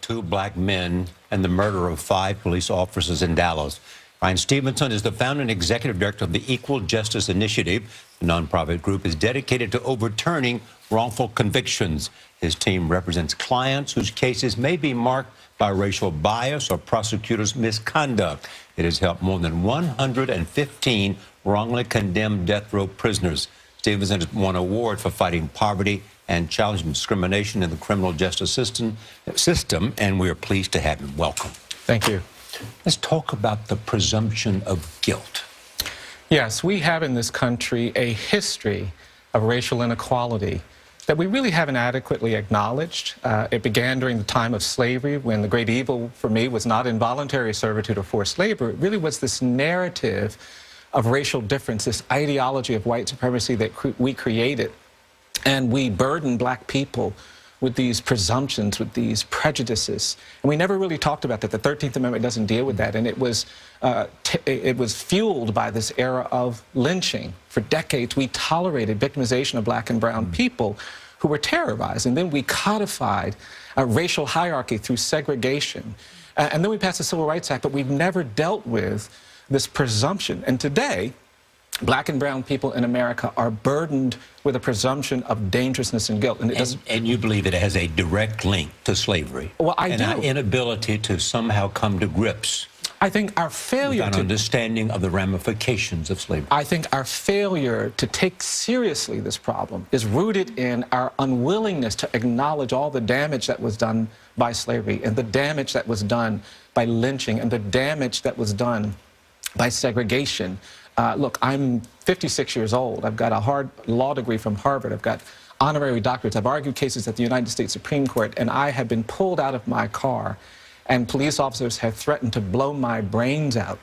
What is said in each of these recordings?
two black men and the murder of 5 police officers in Dallas. Bryan Stevenson is the founder and executive director of the Equal Justice Initiative. The nonprofit group is dedicated to overturning wrongful convictions. His team represents clients whose cases may be marked by racial bias or prosecutors' misconduct. It has helped more than 115 wrongly condemned death row prisoners. Stevenson has won an award for fighting poverty and challenging discrimination in the criminal justice system, and we are pleased to have him. Welcome. Thank you. Let's talk about the presumption of guilt. Yes, we have in this country a history of racial inequality that we really haven't adequately acknowledged. It began during the time of slavery, when the great evil for me was not involuntary servitude or forced labor. It really was this narrative of racial difference, this ideology of white supremacy that we created. And we burdened black people with these presumptions, with these prejudices. And we never really talked about that. The 13th Amendment doesn't deal with that. And it was fueled by this era of lynching. For decades, we tolerated victimization of black and brown people who were terrorized. And then we codified a racial hierarchy through segregation. And then we passed the Civil Rights Act, but we've never dealt with this presumption. And today, black and brown people in America are burdened with a presumption of dangerousness and guilt. And you believe it has a direct link to slavery? Well, I do. And our inability to somehow come to grips. I think our failure with an understanding of the ramifications of slavery. I think our failure to take seriously this problem is rooted in our unwillingness to acknowledge all the damage that was done by slavery, and the damage that was done by lynching, and the damage that was done by segregation. Look, I'm 56 years old. I've got a hard law degree from Harvard. I've got honorary doctorates. I've argued cases at the United States Supreme Court, and I have been pulled out of my car, and police officers have threatened to blow my brains out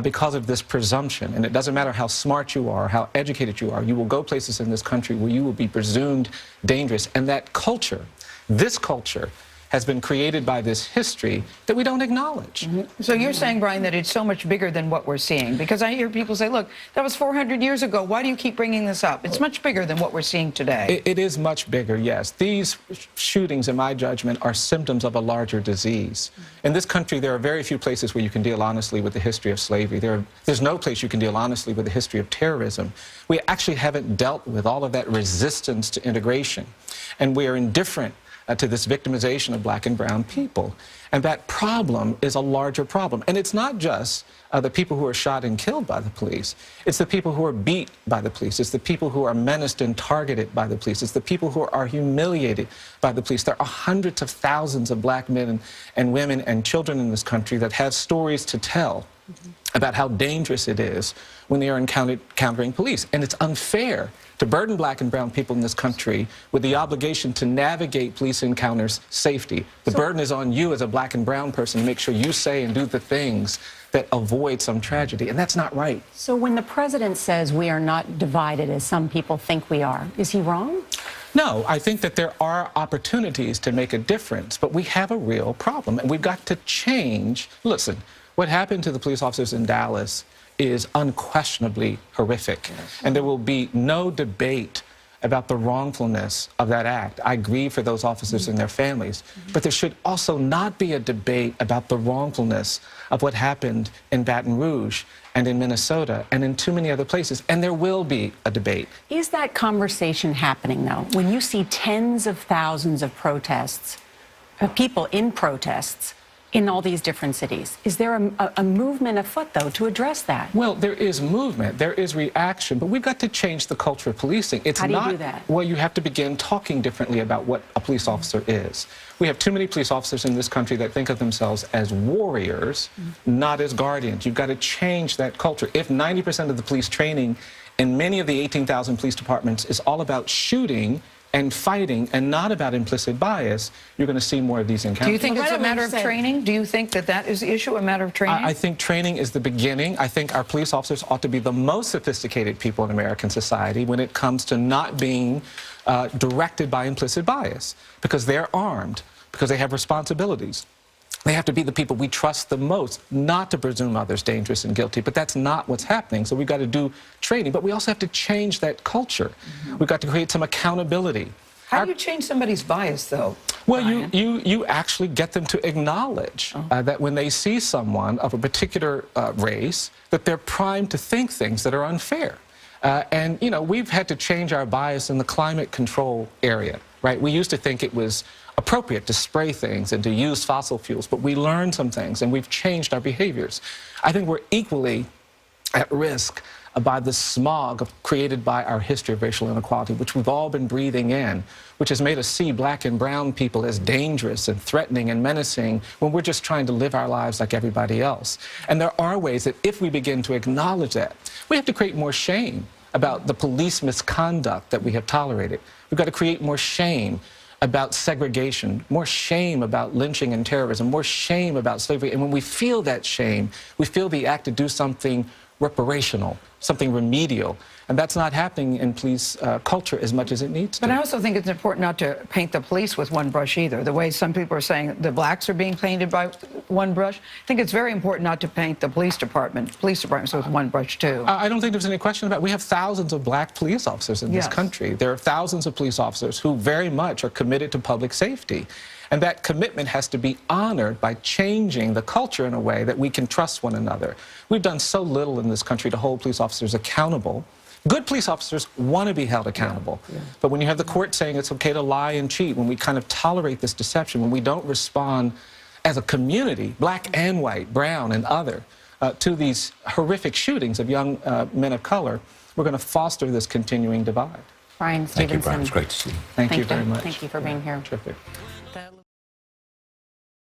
because of this presumption. And it doesn't matter how smart you are, how educated you are, you will go places in this country where you will be presumed dangerous. And that culture, this culture, has been created by this history that we don't acknowledge. So you're saying, Bryan, that it's so much bigger than what we're seeing? Because I hear people say, look, that was 400 years ago. Why do you keep bringing this up? It's much bigger than what we're seeing today. It is much bigger, yes. These shootings, in my judgment, are symptoms of a larger disease. In this country, there are very few places where you can deal honestly with the history of slavery. There's no place you can deal honestly with the history of terrorism. We actually haven't dealt with all of that resistance to integration. And we are indifferent to this victimization of black and brown people. And that problem is a larger problem. And it's not just the people who are shot and killed by the police. It's the people who are beat by the police. It's the people who are menaced and targeted by the police. It's the people who are humiliated by the police. There are hundreds of thousands of black men and women and children in this country that have stories to tell about how dangerous it is when they are encountering police. And it's unfair to burden black and brown people in this country with the obligation to navigate police encounters safely. The burden is on you as a black and brown person to make sure you say and do the things that avoid some tragedy, and that's not right. So when the president says we are not divided as some people think we are, is he wrong? No, I think that there are opportunities to make a difference, but we have a real problem, and we've got to change. Listen, what happened to the police officers in Dallas is unquestionably horrific. And there will be no debate about the wrongfulness of that act. I grieve for those officers and their families. But there should also not be a debate about the wrongfulness of what happened in Baton Rouge and in Minnesota and in too many other places. And there will be a debate. Is that conversation happening, though? When you see tens of thousands of protests, people in protests, in all these different cities. Is there a movement afoot, though, to address that? Well, there is movement, there is reaction, but we've got to change the culture of policing. How do you do that? Well, you have to begin talking differently about what a police officer is. We have too many police officers in this country that think of themselves as warriors, not as guardians. You've got to change that culture. If 90% of the police training in many of the 18,000 police departments is all about shooting and fighting and not about implicit bias, you're going to see more of these encounters. Do you think it's a matter of training? Do you think that that is the issue, a matter of training? I think training is the beginning. I think our police officers ought to be the most sophisticated people in American society when it comes to not being directed by implicit bias, because they're armed, because they have responsibilities. They have to be the people we trust the most, not to presume others dangerous and guilty. But that's not what's happening. So we've got to do training. But we also have to change that culture. We've got to create some accountability. How do you change somebody's bias, though? Well, Bryan? you actually get them to acknowledge that when they see someone of a particular race, that they're primed to think things that are unfair. And, you know, we've had to change our bias in the climate control area, right? We used to think it was appropriate to spray things and to use fossil fuels, but we learned some things and we've changed our behaviors. I think we're equally at risk by the smog created by our history of racial inequality, which we've all been breathing in, which has made us see black and brown people as dangerous and threatening and menacing when we're just trying to live our lives like everybody else. And there are ways that if we begin to acknowledge that, we have to create more shame about the police misconduct that we have tolerated. We've got to create more shame about segregation, more shame about lynching and terrorism, more shame about slavery. And when we feel that shame, we feel the act to do something reparational, something remedial. And that's not happening in police culture as much as it needs to. But I also think it's important not to paint the police with one brush either. The way some people are saying the blacks are being painted by one brush, I think it's very important not to paint the police departments with one brush too. I don't think there's any question about it. We have thousands of black police officers in this country. There are thousands of police officers who very much are committed to public safety. And that commitment has to be honored by changing the culture in a way that we can trust one another. We've done so little in this country to hold police officers accountable. Good police officers want to be held accountable. But when you have the court saying it's okay to lie and cheat, when we kind of tolerate this deception, when we don't respond as a community, black and white, brown and other, to these horrific shootings of young men of color, we're going to foster this continuing divide. Bryan Stevenson. Thank you, Bryan. It's great to see you. Thank you very much. Thank you for being here. Terrific.